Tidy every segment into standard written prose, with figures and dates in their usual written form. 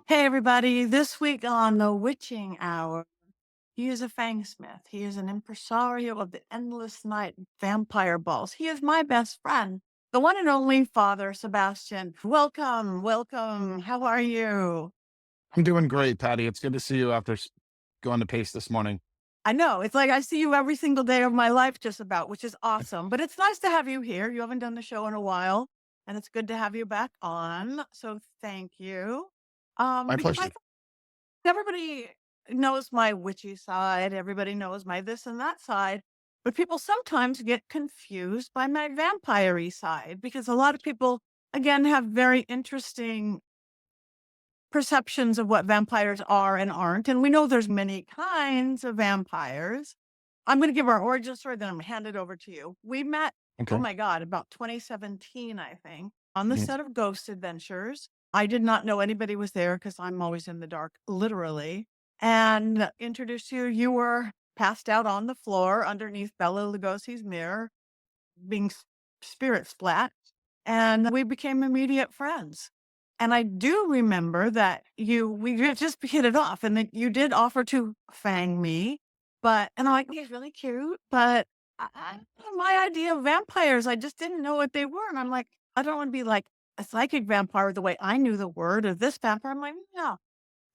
Hey, everybody. This week on the Witching Hour, he is a fangsmith. He is an impresario of the endless night vampire balls. He is my best friend, the one and only Father Sebastian. Welcome, welcome. How are you? I'm doing great, Patty. It's good to see you after going to pace this morning. I know it's like I see you every single day of my life, just about, which is awesome. But it's nice to have you here. You haven't done the show in a while, and it's good to have you back on. So thank you. My Because pleasure. everybody knows my witchy side, everybody knows my this and that side, but people sometimes get confused by my vampire side because a lot of people, again, have very interesting perceptions of what vampires are and aren't. And we know there's many kinds of vampires. I'm going to give our origin story, then I'm going to hand it over to you. We met, oh Okay. my God, about 2017, I think, on the Mhm. set of Ghost Adventures. I did not know anybody was there because I'm always in the dark, literally. And introduced you. You were passed out on the floor underneath Bela Lugosi's mirror, being spirit splat. And we became immediate friends. And I do remember that we had just hit it off and that you did offer to fang me, and I'm like, he's really cute, but my idea of vampires, I just didn't know what they were. And I'm like, I don't want to be like a psychic vampire the way I knew the word or this vampire. I'm like, no.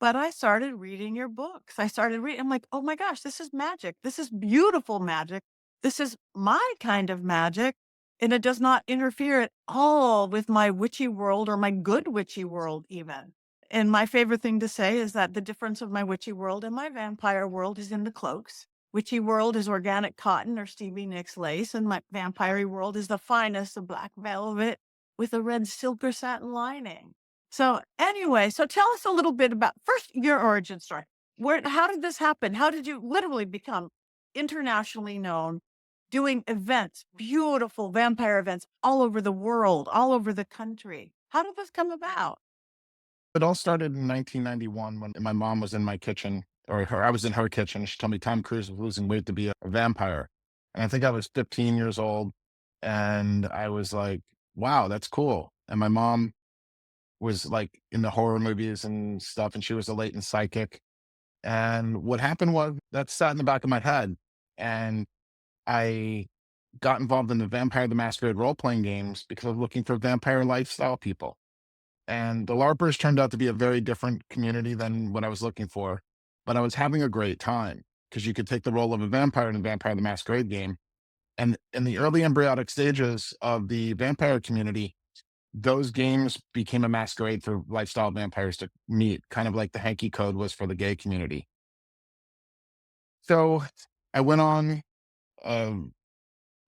But I started reading your books. I started reading. I'm like, oh my gosh, this is magic. This is beautiful magic. This is my kind of magic. And it does not interfere at all with my witchy world or my good witchy world, even. And my favorite thing to say is that the difference of my witchy world and my vampire world is in the cloaks. Witchy world is organic cotton or Stevie Nicks lace, and my vampire world is the finest of black velvet with a red silk or satin lining. So anyway, so tell us a little bit about first your origin story. How did this happen? How did you literally become internationally known, doing events, beautiful vampire events all over the world, all over the country? How did this come about? It all started in 1991 when my mom was in my kitchen, or I was in her kitchen. She told me Tom Cruise was losing weight to be a vampire. And I think I was 15 years old. And I was like, wow, that's cool. And my mom was like in the horror movies and stuff, and she was a latent psychic. And what happened was that sat in the back of my head. And I got involved in the Vampire the Masquerade role playing games because I was looking for vampire lifestyle people. And the LARPers turned out to be a very different community than what I was looking for. But I was having a great time because you could take the role of a vampire in the Vampire the Masquerade game. And in the early embryonic stages of the vampire community, those games became a masquerade for lifestyle vampires to meet, kind of like the hanky code was for the gay community. So I went on a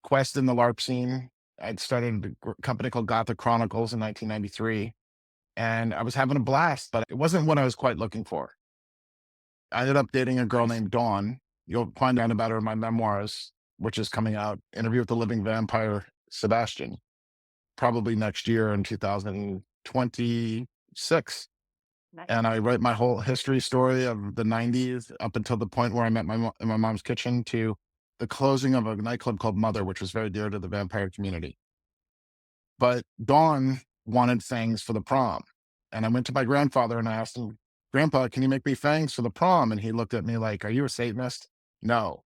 quest in the LARP scene. I'd started a company called Gothic Chronicles in 1993, and I was having a blast, but it wasn't what I was quite looking for. I ended up dating a girl I see. named Dawn. You'll find out about her in my memoirs, which is coming out, Interview with the Living Vampire Sebastian, probably next year in 2026. Nice. And I write my whole history story of the 90s up until the point where I met in my mom's kitchen to the closing of a nightclub called Mother, which was very dear to the vampire community. But Dawn wanted fangs for the prom. And I went to my grandfather and I asked him, Grandpa, can you make me fangs for the prom? And he looked at me like, are you a Satanist? No.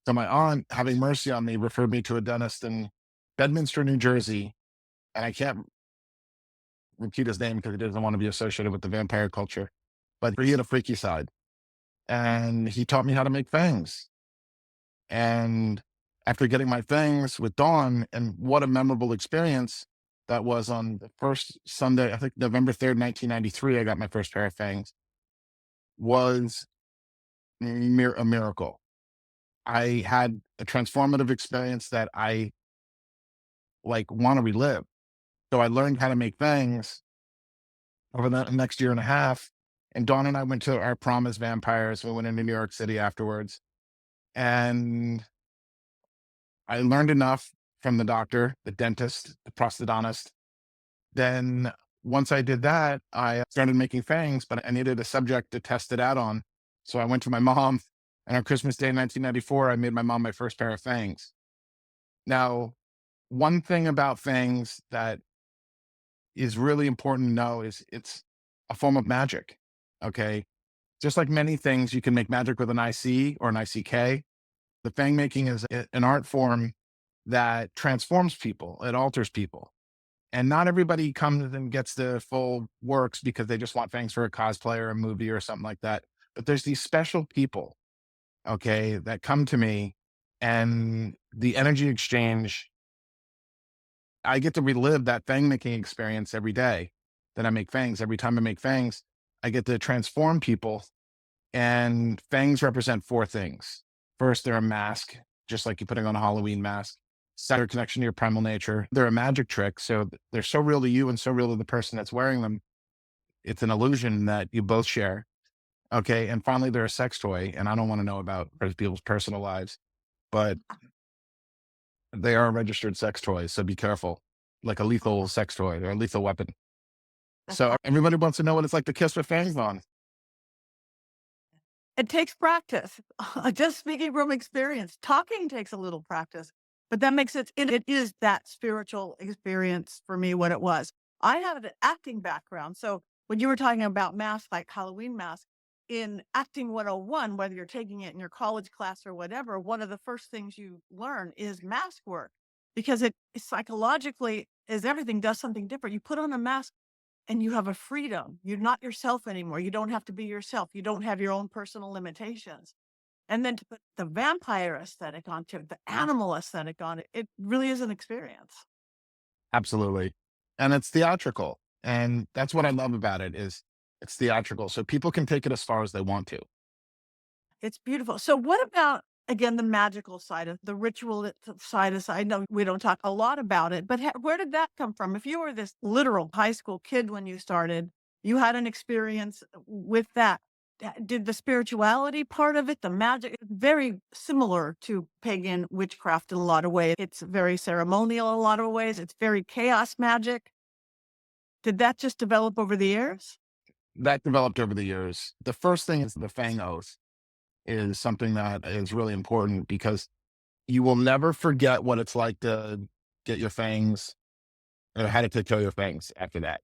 So my aunt, having mercy on me, referred me to a dentist in Bedminster, New Jersey. And I can't repeat his name because he doesn't want to be associated with the vampire culture. But he had a freaky side. And he taught me how to make fangs. And after getting my fangs with Dawn, and what a memorable experience that was on the first Sunday, I think November 3rd, 1993, I got my first pair of fangs, was a miracle. I had a transformative experience that I like want to relive. So I learned how to make fangs over the next year and a half. And Dawn and I went to our prom as vampires. We went into New York City afterwards. And I learned enough from the doctor, the dentist, the prosthodontist. Then once I did that, I started making fangs, but I needed a subject to test it out on. So I went to my mom, and on Christmas Day 1994, I made my mom my first pair of fangs. Now, one thing about fangs that is really important to know is it's a form of magic. Okay. Just like many things, you can make magic with an IC or an ICK. The Fang making is an art form that transforms people, it alters people. And not everybody comes and gets the full works because they just want fangs for a cosplay or a movie or something like that. But there's these special people, okay, that come to me, and the energy exchange, I get to relive that fang making experience every day that I make fangs. Every time I make fangs, I get to transform people. And fangs represent four things. First, they're a mask, just like you're putting on a Halloween mask. Second, connection to your primal nature. They're a magic trick. So they're so real to you and so real to the person that's wearing them. It's an illusion that you both share. Okay. And finally, they're a sex toy. And I don't want to know about people's personal lives, but they are registered sex toys. So be careful, like a lethal sex toy or a lethal weapon. That's So all. everybody wants to know what it's like to kiss with fangs on. It takes practice. Just speaking from experience, talking takes a little practice, but that makes it is that spiritual experience for me what it was. I have an acting background. So when you were talking about masks, like Halloween masks, in acting 101, whether you're taking it in your college class or whatever, one of the first things you learn is mask work because it psychologically is everything does something different. You put on a mask and you have a freedom. You're not yourself anymore. You don't have to be yourself. You don't have your own personal limitations. And then to put the vampire aesthetic onto it, the animal aesthetic on it, it really is an experience. Absolutely. And it's theatrical. And that's what I love about it is it's theatrical. So people can take it as far as they want to. It's beautiful. So what about again the magical side of the ritual side of I know we don't talk a lot about it, but where did that come from? If you were this literal high school kid when you started, you had an experience with that. Did the spirituality part of it, the magic, very similar to pagan witchcraft in a lot of ways. It's very ceremonial in a lot of ways. It's very chaos magic. Did that just develop over the years? That developed over the years. The first thing is the Fang oath is something that is really important because you will never forget what it's like to get your fangs or how to kill your fangs after that.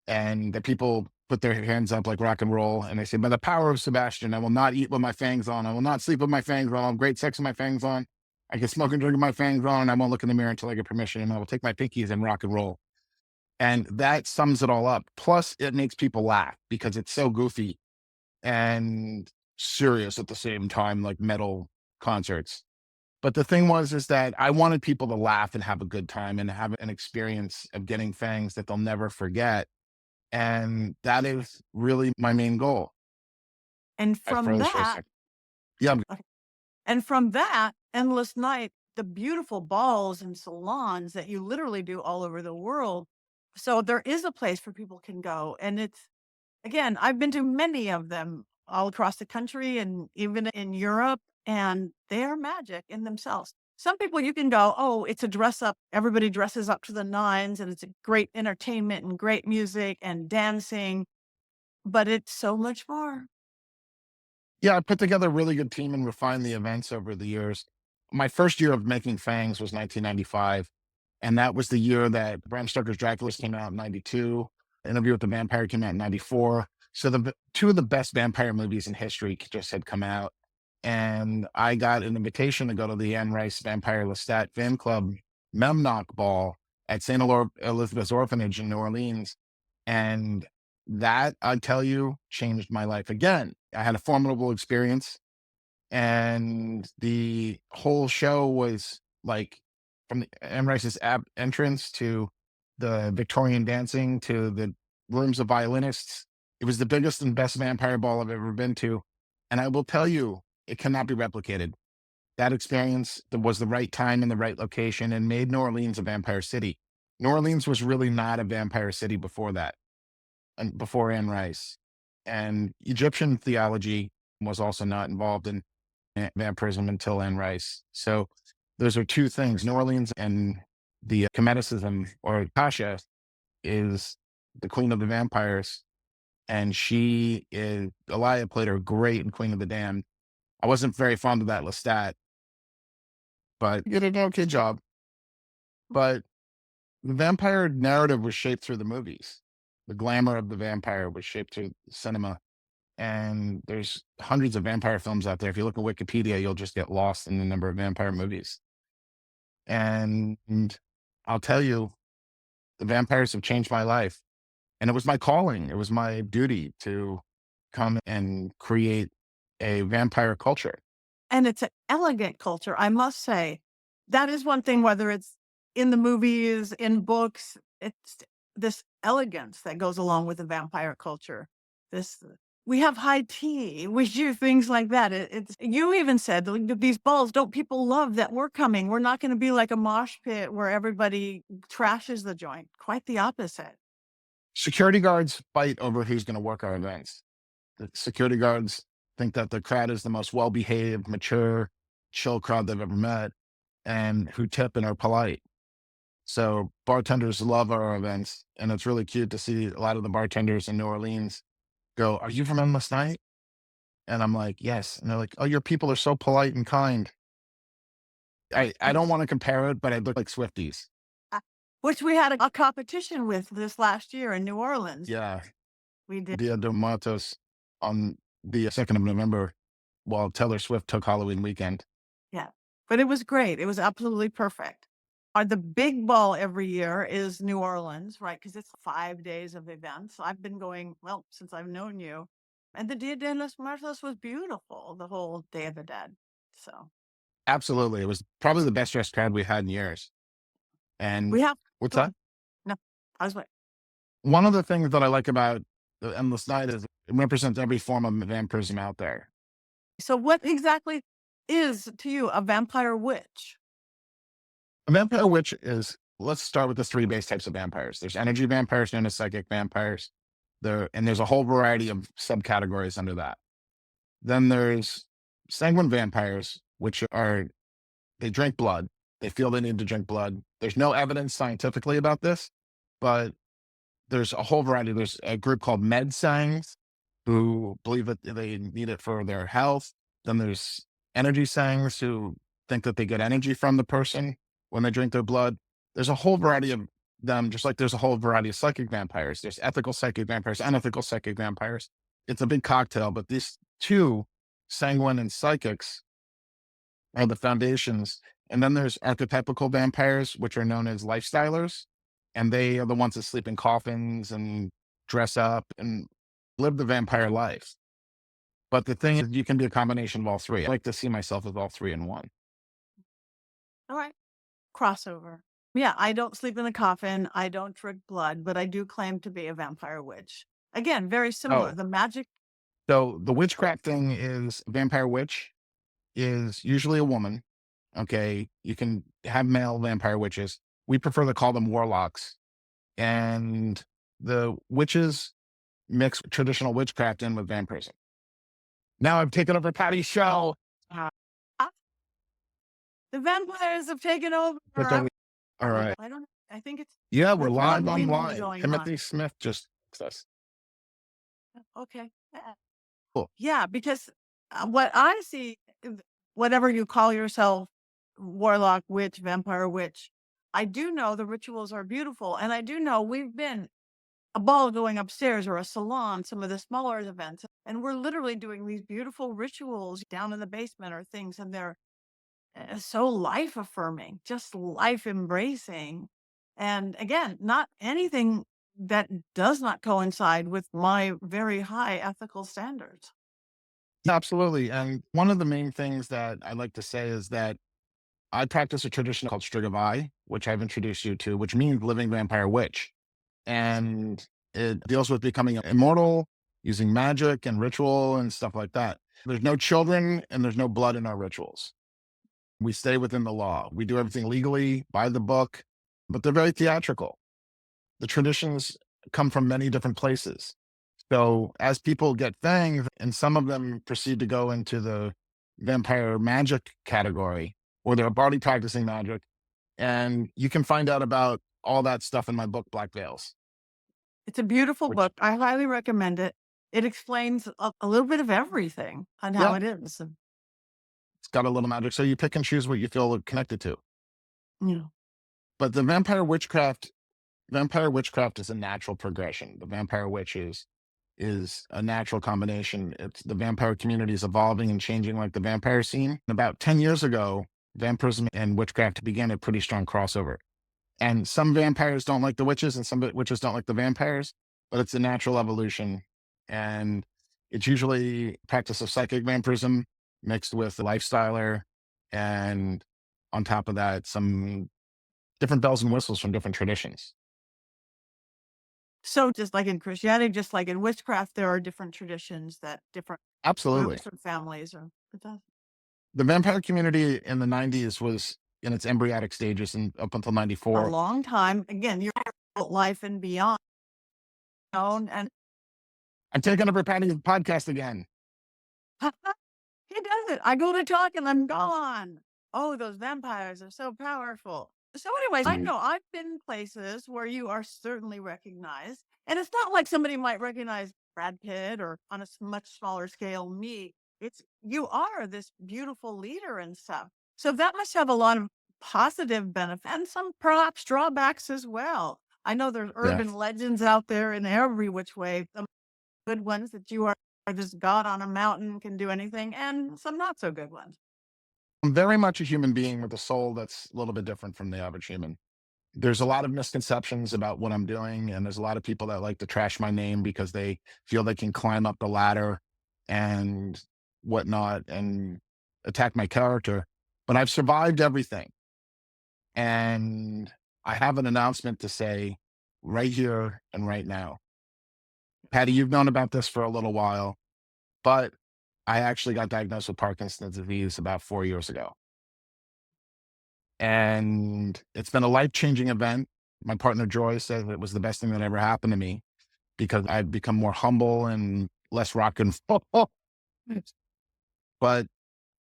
And the people put their hands up like rock and roll and they say, by the power of Sebastian, I will not eat with my fangs on. I will not sleep with my fangs on. I'll have great sex with my fangs on. I can smoke and drink with my fangs on. And I won't look in the mirror until I get permission. And I will take my pinkies and rock and roll. And that sums it all up. Plus, it makes people laugh because it's so goofy and serious at the same time, like metal concerts. But the thing was, is that I wanted people to laugh and have a good time and have an experience of getting fangs that they'll never forget. And that is really my main goal. And I from froze for a that, second. Yeah. And from that endless night, the beautiful balls and salons that you literally do all over the world. So there is a place for people can go. And it's, again, I've been to many of them all across the country and even in Europe, and they are magic in themselves. Some people you can go, oh, it's a dress up. Everybody dresses up to the nines and it's a great entertainment and great music and dancing, but it's so much more. Yeah, I put together a really good team and refined the events over the years. My first year of making Fangs was 1995. And that was the year that Bram Stoker's Dracula came out in 92. Interview with the Vampire came out in 94. So two of the best vampire movies in history just had come out. And I got an invitation to go to the Anne Rice Vampire Lestat Fan Club Memnock Ball at St. Elizabeth's Orphanage in New Orleans. And that, I tell you, changed my life again. I had a formidable experience, and the whole show was like from the Anne Rice's entrance to the Victorian dancing to the rooms of violinists. It was the biggest and best vampire ball I've ever been to. And I will tell you, it cannot be replicated. That experience was the right time and the right location and made New Orleans a vampire city. New Orleans was really not a vampire city before that and before Anne Rice. And Egyptian theology was also not involved in vampirism until Anne Rice. So those are two things. New Orleans and the Cometicism or Tasha is the queen of the vampires. And she is, Elia played her great in Queen of the Damned. I wasn't very fond of that Lestat, but you did an okay job. But the vampire narrative was shaped through the movies. The glamour of the vampire was shaped through cinema. And there's hundreds of vampire films out there. If you look at Wikipedia, you'll just get lost in the number of vampire movies. And I'll tell you, the vampires have changed my life. And it was my calling. It was my duty to come and create a vampire culture. And it's an elegant culture, I must say. That is one thing, whether it's in the movies, in books, it's this elegance that goes along with the vampire culture. This we have high tea, we do things like that. It's you even said, like, these balls, don't people love that we're coming? We're not gonna be like a mosh pit where everybody trashes the joint. Quite the opposite. Security guards fight over who's going to work our events. The security guards think that the crowd is the most well behaved, mature, chill crowd they've ever met and who tip and are polite. So bartenders love our events. And it's really cute to see a lot of the bartenders in New Orleans go, "Are you from Endless Night?" And I'm like, "Yes." And they're like, "Oh, your people are so polite and kind." I don't want to compare it, but I look like Swifties. Uh, which we had a competition with this last year in New Orleans. Yeah. We did. Dia de Muertos on the 2nd of November while Taylor Swift took Halloween weekend. Yeah, but it was great. It was absolutely perfect. The big ball every year is New Orleans, right? Because it's 5 days of events. I've been going, well, since I've known you. And the Dia de los Muertos was beautiful, the whole Day of the Dead. So Absolutely. It was probably the best dressed crowd we had in years. And we have, what's go that? on. No, I was like, One of the things that I like about the Endless Night is it represents every form of vampirism out there. so what exactly is to you a vampire witch? A vampire witch is, let's start with the three base types of vampires. There's energy vampires known as psychic vampires. And there's a whole variety of subcategories under that. Then there's sanguine vampires, which are, they drink blood. They feel they need to drink blood. There's no evidence scientifically about this, but there's a whole variety. There's a group called med-sangs who believe that they need it for their health. Then there's energy sangs who think that they get energy from the person when they drink their blood. There's a whole variety of them, just like there's a whole variety of psychic vampires. There's ethical psychic vampires, unethical psychic vampires. It's a big cocktail, but these two, sanguine and psychics, are the foundations. And then there's archetypical vampires, which are known as lifestylers. And they are the ones that sleep in coffins and dress up and live the vampire life. But the thing is, you can be a combination of all three. I like to see myself as all three in one. All right, crossover. Yeah, I don't sleep in a coffin. I don't drink blood, but I do claim to be a vampire witch. Again, very similar. Oh, The magic. so the witchcraft thing is vampire witch is usually a woman. Okay. You can have male vampire witches. We prefer to call them warlocks. And the witches mix traditional witchcraft in with vampirism. Now I've taken over Patty's show. Uh, ah, the vampires have taken over. But don't we, all right. I don't. I think it's Yeah, we're that's live one thing really online. going on. Timothy Smith just texted us. Okay. Cool. Yeah, because what I see, whatever you call yourself, warlock, witch, vampire witch, I do know the rituals are beautiful, and I do know we've been a ball going upstairs or a salon, some of the smaller events, and we're literally doing these beautiful rituals down in the basement or things, and they're so life affirming, just life embracing. And again, not anything that does not coincide with my very high ethical standards. Absolutely. And one of the main things that I like to say is that I practice a tradition called Strigavai, which I've introduced you to, which means living vampire witch. And it deals with becoming immortal, using magic and ritual and stuff like that. There's no children and there's no blood in our rituals. We stay within the law. We do everything legally, by the book, but they're very theatrical. The traditions come from many different places. So as people get fangs, and some of them proceed to go into the vampire magic category, or they're already practicing magic, and you can find out about all that stuff in my book, Black Veils, It's a beautiful which, book. I highly recommend it. It explains a little bit of everything on how yeah, it is. it's got a little magic. So you pick and choose what you feel connected to. Yeah. But the vampire witchcraft is a natural progression. The vampire witch is a natural combination. It's the vampire community is evolving and changing like the vampire scene. About 10 years ago, vampirism and witchcraft began a pretty strong crossover. And some vampires don't like the witches and some witches don't like the vampires, but it's a natural evolution. And it's usually practice of psychic vampirism mixed with the lifestyler. And on top of that, some different bells and whistles from different traditions. So just like in Christianity, just like in witchcraft, there are different traditions that different Absolutely. groups or families or it does The vampire community in the 90s was in its embryonic stages and up until a 94. long time. Again, your life and beyond known and I'm taking over Patty's podcast again. he does it. I go to talk and I'm gone. Oh, those vampires are so powerful. So, anyways, I Mhm. know I've been places where you are certainly recognized. And it's not like somebody might recognize Brad Pitt or on a much smaller scale, me. It's you are this beautiful leader and stuff. So that must have a lot of positive benefit and some perhaps drawbacks as well. I know there's Yeah. urban legends out there in every which way. Some good ones that you are this god on a mountain can do anything, and some not so good ones. I'm very much a human being with a soul that's a little bit different from the average human. There's a lot of misconceptions about what I'm doing, and there's a lot of people that like to trash my name because they feel they can climb up the ladder and whatnot and attack my character. But I've survived everything. And I have an announcement to say right here and right now. Patty, you've known about this for a little while, but I actually got diagnosed with Parkinson's disease about 4 years ago. And it's been a life changing event. My partner Joy says it was the best thing that ever happened to me because I've become more humble and less rock and roll. But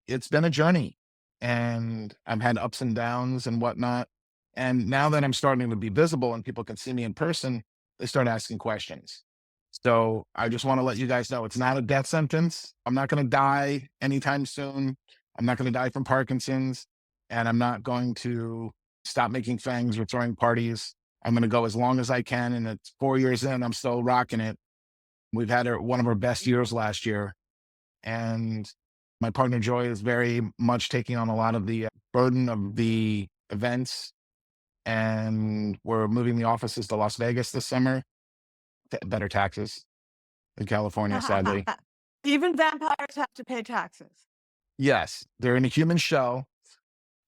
it's been a journey and I've had ups and downs and whatnot. And now that I'm starting to be visible and people can see me in person, they start asking questions. So I just want to let you guys know it's not a death sentence. I'm not going to die anytime soon. I'm not going to die from Parkinson's and I'm not going to stop making fangs or throwing parties. I'm going to go as long as I can. And it's 4 years in, I'm still rocking it. We've had one of our best years last year and my partner Joy is very much taking on a lot of the burden of the events. And we're moving the offices to Las Vegas this summer. Better taxes in California, sadly. Even vampires have to pay taxes. Yes, they're in a human shell.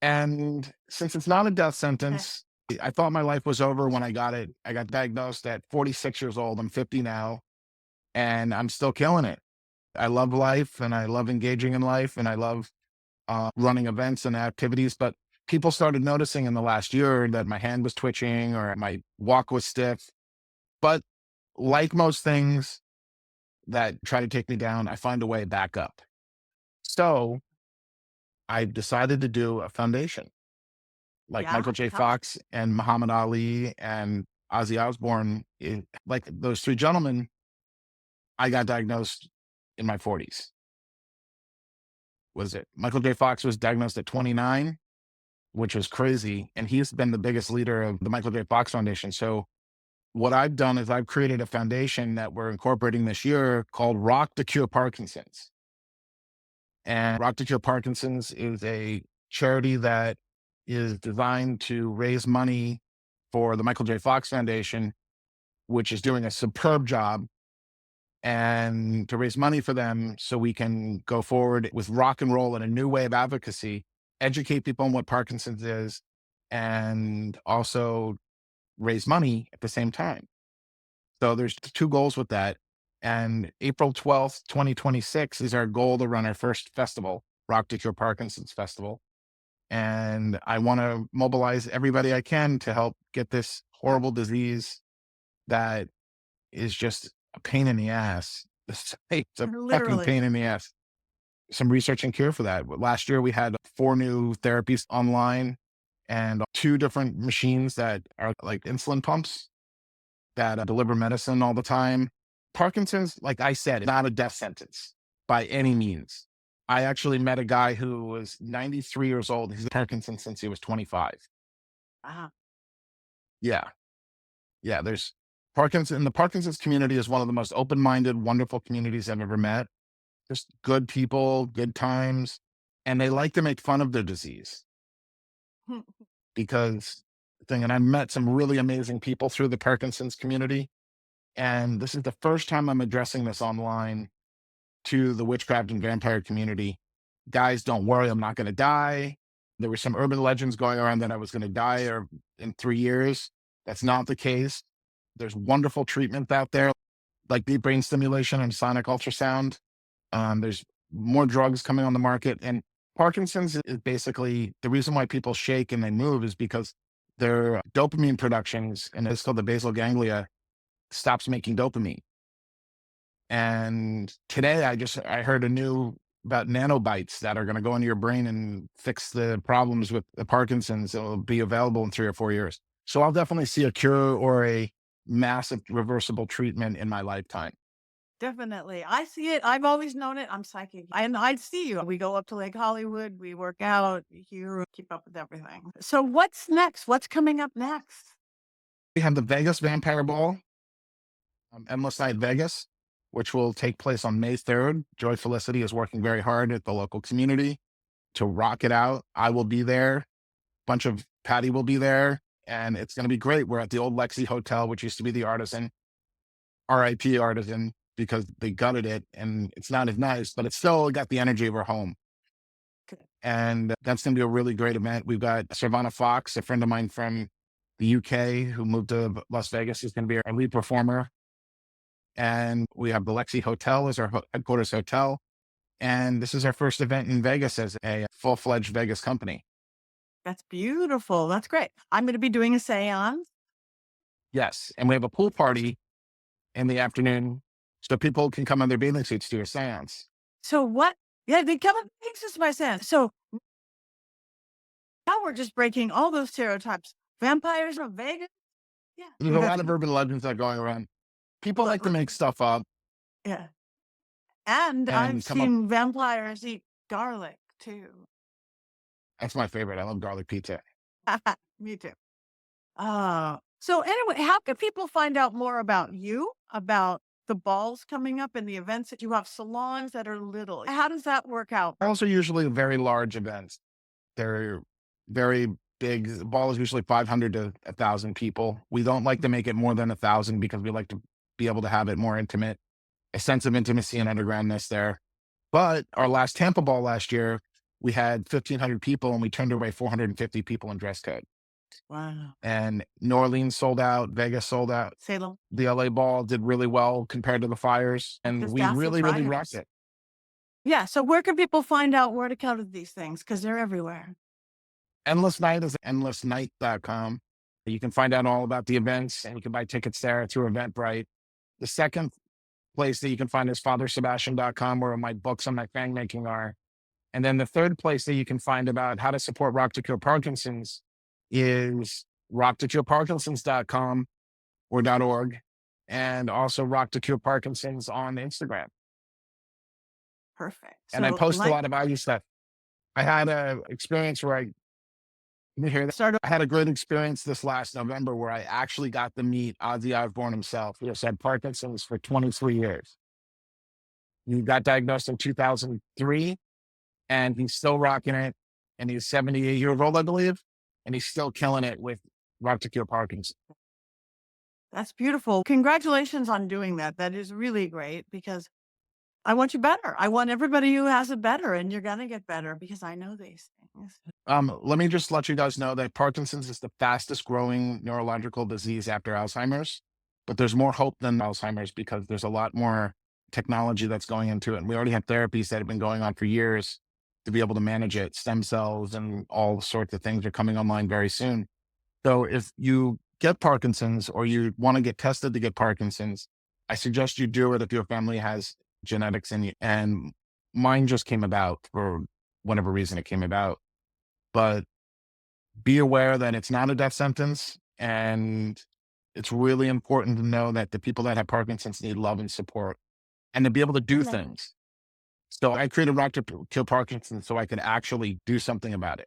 And since it's not a death Eh, sentence, I thought my life was over when I got it. I got diagnosed at 46 years old. I'm 50 now, and I'm still killing it. I love life and I love engaging in life and I love running events and activities. But people started noticing in the last year that my hand was twitching or my walk was stiff. But like most things that try to take me down, I find a way back up. So I decided to do a foundation like yeah, Michael J. tell Fox and Muhammad Ali and Ozzy Osbourne. Like those three gentlemen, I got diagnosed in my 40s. Was it? Michael J. Fox was diagnosed at 29, which was crazy. And he's been the biggest leader of the Michael J. Fox Foundation. So what I've done is I've created a foundation that we're incorporating this year called Rock to Cure Parkinson's. And Rock to Cure Parkinson's is a charity that is designed to raise money for the Michael J. Fox Foundation, which is doing a superb job, and to raise money for them so we can go forward with rock and roll in a new way of advocacy, educate people on what Parkinson's is, and also raise money at the same time. So there's two goals with that. And April 12th, 2026 is our goal to run our first festival, Rock to Cure Parkinson's Festival. And I want to mobilize everybody I can to help get this yeah, horrible disease that is just a pain in the ass. It's a fucking literally. pain in the ass. Some research and cure for that. Last year, we had 4 new therapies online and two different machines that are like insulin pumps that deliver medicine all the time. Parkinson's, like I said, is not a death sentence by any means. I actually met a guy who was 93 years old. He's had Parkinson's since he was 25. Wow. Yeah. Yeah. The Parkinson's community is one of the most open-minded, wonderful communities I've ever met. Just good people, good times, and they like to make fun of their disease because and I met some really amazing people through the Parkinson's community. And this is the first time I'm addressing this online to the witchcraft and vampire community. Guys, don't worry, I'm not going to die. There were some urban legends going around that I was going to die or in 3 years. That's not the case. There's wonderful treatment out there, like deep brain stimulation and sonic ultrasound. There's more drugs coming on the market. And Parkinson's is basically the reason why people shake and they move is because their dopamine productions, and it's called the basal ganglia, stops making dopamine. And today I heard a new about nanobites that are going to go into your brain and fix the problems with the Parkinson's. It'll be available in 3 or 4 years. So I'll definitely see a cure or a massive reversible treatment in my lifetime. Definitely. I see it. I've always known it. I'm psychic. And I see you. We go up to Lake Hollywood, we work out, we hear, keep up with everything. So what's next? What's coming up next? We have the Vegas Vampire Ball, Endless Night Vegas, which will take place on May 3rd. Joy Felicity is working very hard at the local community to rock it out. I will be there. Bunch of Patti will be there, and it's going to be great. We're at the old Lexi Hotel, which used to be the Artisan, RIP Artisan, because they gutted it and it's not as nice, but it's still got the energy of our home. Good. And that's going to be a really great event. We've got Savannah Fox, a friend of mine from the UK who moved to Las Vegas, is going to be our lead performer. And we have the Lexi Hotel as our headquarters hotel. And this is our first event in Vegas as a full-fledged Vegas company. That's beautiful. That's great. I'm going to be doing a seance. Yes. And we have a pool party in the afternoon so people can come in their bathing suits to a seance. So what? Yeah, they come and makes this my sense. So now we're just breaking all those stereotypes. Vampires from Vegas? Yeah. There's a lot of urban legends that are going around. People like to make stuff up Yeah. And I've and come up. seen vampires eat garlic too. That's my favorite. I love garlic pizza. Me too. So anyway, how can people find out more about you, about the balls coming up and the events that you have salons that are little? How does that work out? Balls are usually very large events. They're very big. The ball is usually 500 to 1,000 people. We don't like to make it more than 1,000 because we like to be able to have it more intimate, a sense of intimacy and undergroundness there. But our last Tampa ball last year, we had 1,500 people and we turned away 450 people in dress code. Wow. And New Orleans sold out, Vegas sold out. Salem. The LA ball did really well compared to the Fires, and Just we dancing really, really rocked fires. it. Yeah. So where can people find out where to go to these things? Because they're everywhere. Endless Night is endlessnight.com. You can find out all about the events and you can buy tickets there through Eventbrite. The second place that you can find is fathersebastian.com, where my books on my fang making are. And then the third place that you can find about how to support Rock to Cure Parkinson's is rocktocureparkinsons.com or .org, and also Rock to Cure Parkinson's on Instagram. Perfect. And I So post a like lot about you stuff. I had a experience where you hear that? start I had a great experience this last November where I actually got to meet Ozzy Osbourne himself. He has had Parkinson's for 23 years. He got diagnosed in 2003 and he's still rocking it. And he's 78 years old, I believe. And he's still killing it with Rock to Cure Parkinson. That's beautiful. Congratulations on doing that. That is really great because I want you better. I want everybody who has it better, and you're gonna get better because I know these things. Let me just let you guys know that Parkinson's is the fastest growing neurological disease after Alzheimer's, but there's more hope than Alzheimer's because there's a lot more technology that's going into it. And we already have therapies that have been going on for years to be able to manage it. Stem cells and all sorts of things are coming online very soon. So if you get Parkinson's or you want to get tested to get Parkinson's, I suggest you do it if your family has genetics in you. And mine just came about for whatever reason it came about. But be aware that it's not a death sentence. And it's really important to know that the people that have Parkinson's need love and support and to be able to do Amen. things. So I created Rock to Kill Parkinson's so I could actually do something about it.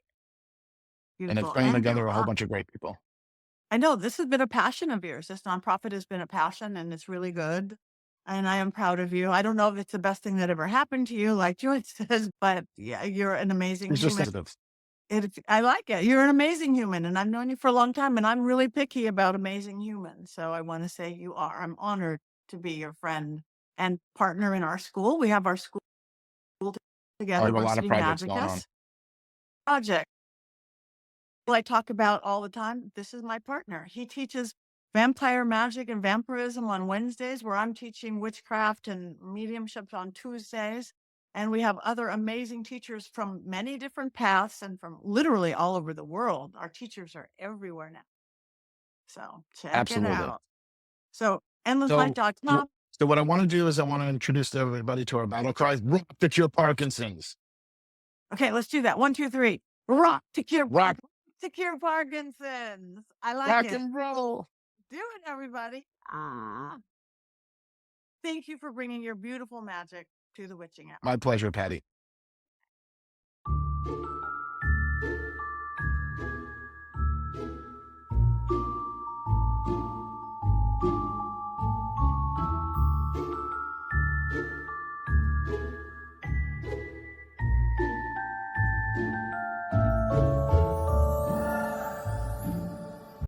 And it's Beautiful. bringing And you're together a whole rock. bunch of great people. I know this has been a passion of yours. This nonprofit has been a passion and it's really good. And I am proud of you. I don't know if it's the best thing that ever happened to you, like Joyce says, but yeah, you're an amazing It's just human. sensitive. I like it. You're an amazing human, and I've known you for a long time, and I'm really picky about amazing humans. So I want to say you are. I'm honored to be your friend and partner in our school. We have our school I together, have a lot of Varsity projects going on. Magicus project. I talk about all the time. This is my partner. He teaches vampire magic and vampirism on Wednesdays, where I'm teaching witchcraft and mediumship on Tuesdays. And we have other amazing teachers from many different paths and from literally all over the world. Our teachers are everywhere now. So check it Absolutely. out. So endless So, light dot wh- com. so what I want to do is I want to introduce everybody to our battle cry: rock the cure Parkinson's. Okay, let's do that. One, two, three. Rock Rock, to cure Parkinson's. I like rock it. and roll. Do it, everybody. Thank you for bringing your beautiful magic to the witching hour. My pleasure, Patty.